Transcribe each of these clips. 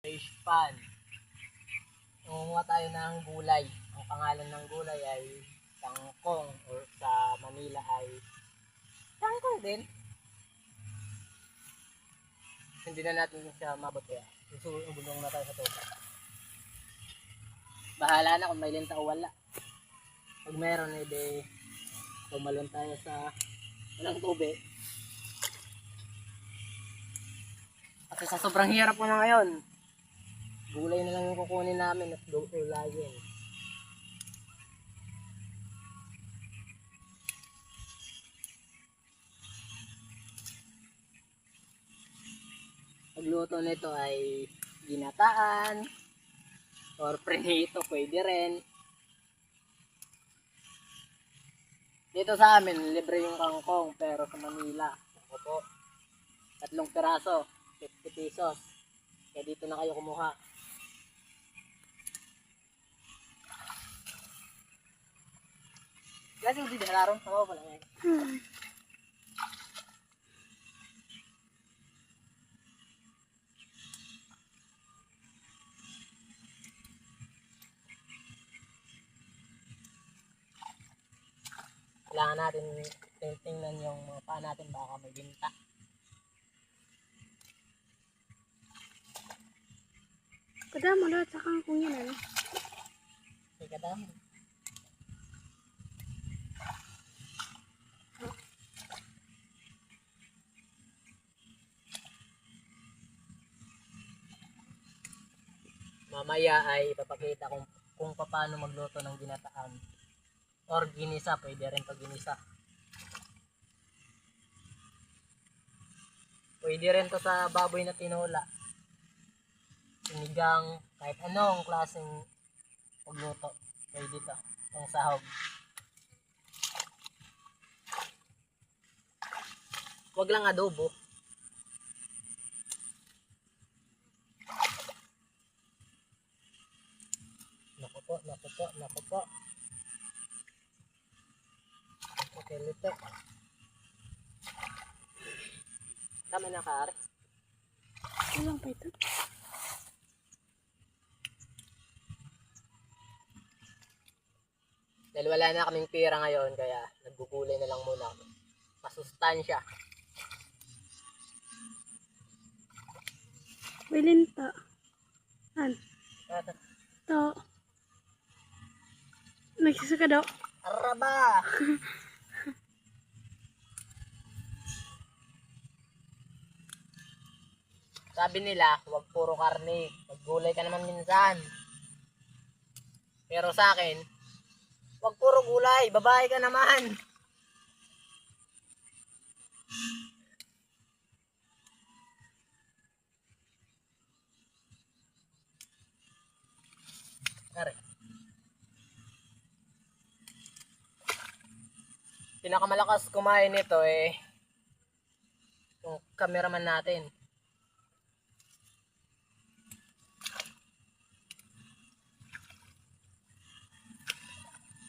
Fish pan. Nangunguha tayo ng gulay. Ang pangalan ng gulay ay kangkong or sa Manila ay kangkong din. Hindi na natin siya mabot kaya. Susubulong na tayo sa tubig. Bahala na kung may linta o wala. Pag meron edi tumalon tayo sa walang tubig. Kasi sa sobrang hirap ko na ngayon, gulay na lang yung kukunin namin at ulayin. Pagluto nito ay ginataan or prenito, pwede rin. Dito sa amin, libre yung kangkong, pero sa Manila, ako po, 3 piraso, 50 pesos. Kaya dito na kayo kumuha. Lagi mo din halarong, tama pala ngayon. Kailangan natin tingnan yung mga paa natin baka may binta. Kadamo lahat sa kangkong yan, ano? May kadami. Mamaya ay ipapakita kung paano magluto ng ginataan. Or ginisa, pwede rin pag ginisa. Pwede rin to sa baboy na tinola. Sinigang, kahit anong klaseng pagluto. Pwede to, pang sahog. Huwag lang adobo. Naku po. Okay, lito. Tama na kare. Ilang pa ito? Dahil wala na kaming pera ngayon, kaya naggugulay na lang muna ako. Masustansya. Wilinta. An? To. Nagsasaka daw. Araba! Sabi nila, huwag puro karne. Maggulay ka naman minsan. Pero sa akin, huwag puro gulay. Babae ka naman. Kare. Pinakamalakas kumain nito yung cameraman natin.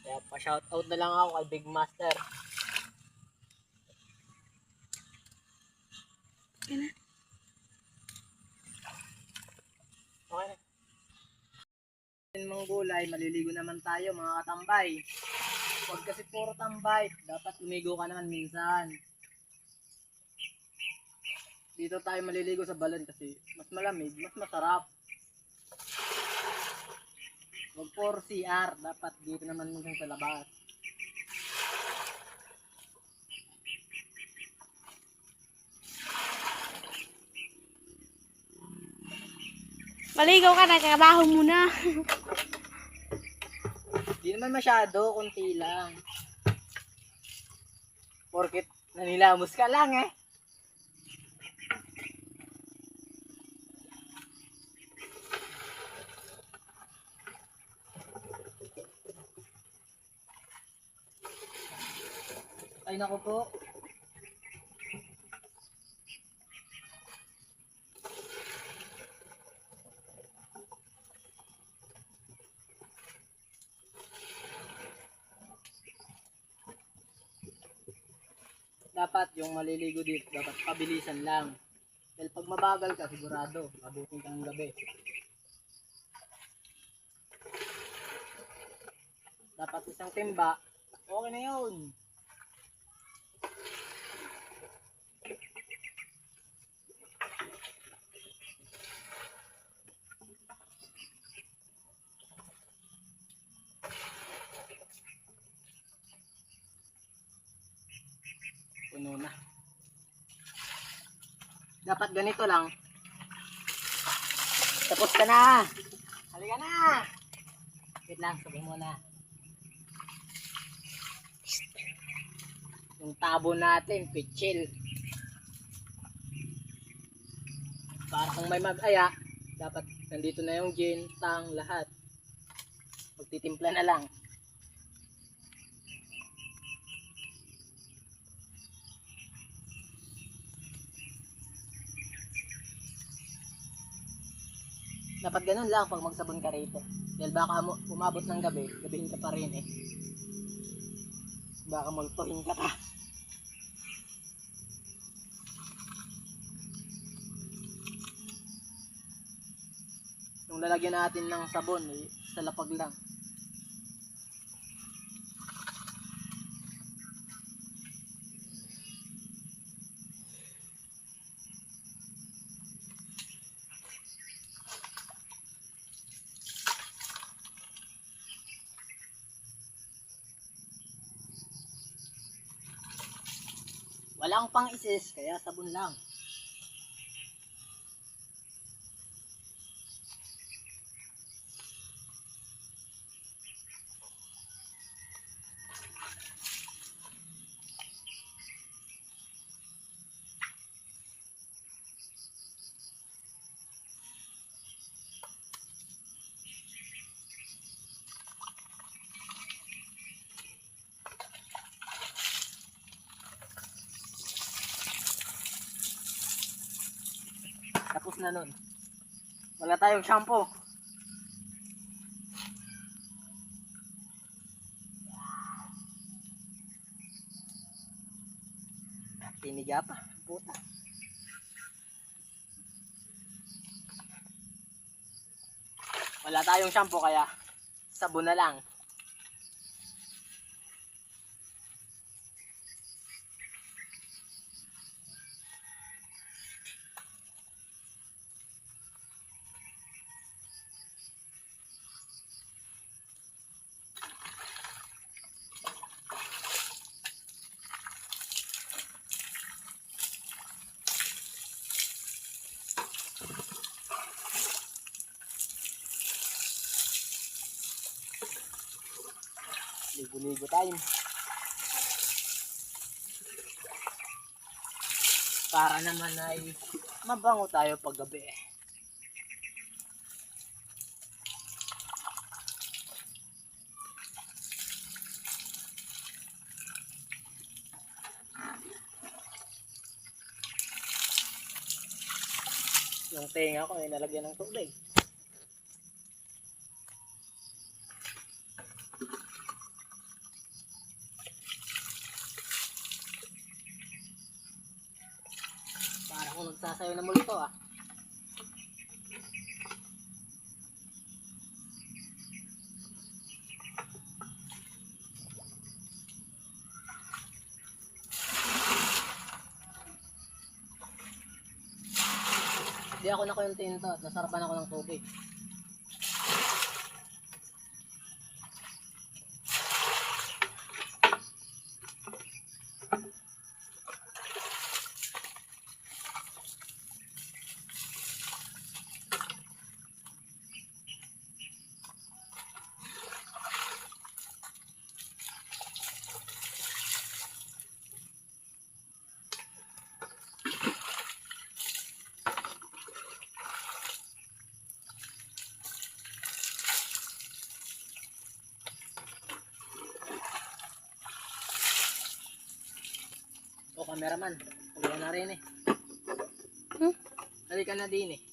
Kaya pa-shoutout na lang ako kay Big Master. Okay na. Okay na. Mga gulay, maliligo naman tayo mga katambay. Huwag kasi puro tambay. Dapat lumigo ka naman minsan. Dito tayo maliligo sa balon kasi mas malamig, mas masarap. Huwag puro CR. Dapat dito naman minsan sa labas. Maligaw ka na, kakabaho muna. Di naman masyado, konti lang. Porket nanilamos ka lang eh. Ay naku po. Dapat yung maliligo dito, dapat pabilisan lang. Dahil pag mabagal ka, sigurado, abutin ka ng gabi. Dapat isang timba, okay na yun. Puno na. Dapat ganito lang. Tapos ka na. Halika na. Wait lang, sabihin mo na. Yung tabo natin, pitchil. Para kung may mag-aya, dapat nandito na yung gin, tang, lahat. Magtitimpla na lang. Dapat ganun lang pag magsabon ka rito. Dahil baka umabot ng gabi, gabihin ka pa rin eh. Baka multuhin ka pa. Yung lalagyan natin ng sabon eh, sa lapag lang. Walang pang isis, kaya sabon lang. Tapos na nun. Wala tayong shampoo. Piniga pa. Puta. Wala tayong shampoo kaya sabon na lang. Ligo-ligo tayo. Para naman ay mabango tayo pag gabi. Yung tenga ko ay nalagyan ng tubig. Para kung nagsasayo na multo ah. Hindi ako nakontento at nasarapan ako ng tubig. O cameraman, uwi na rin eh. Halika na din eh.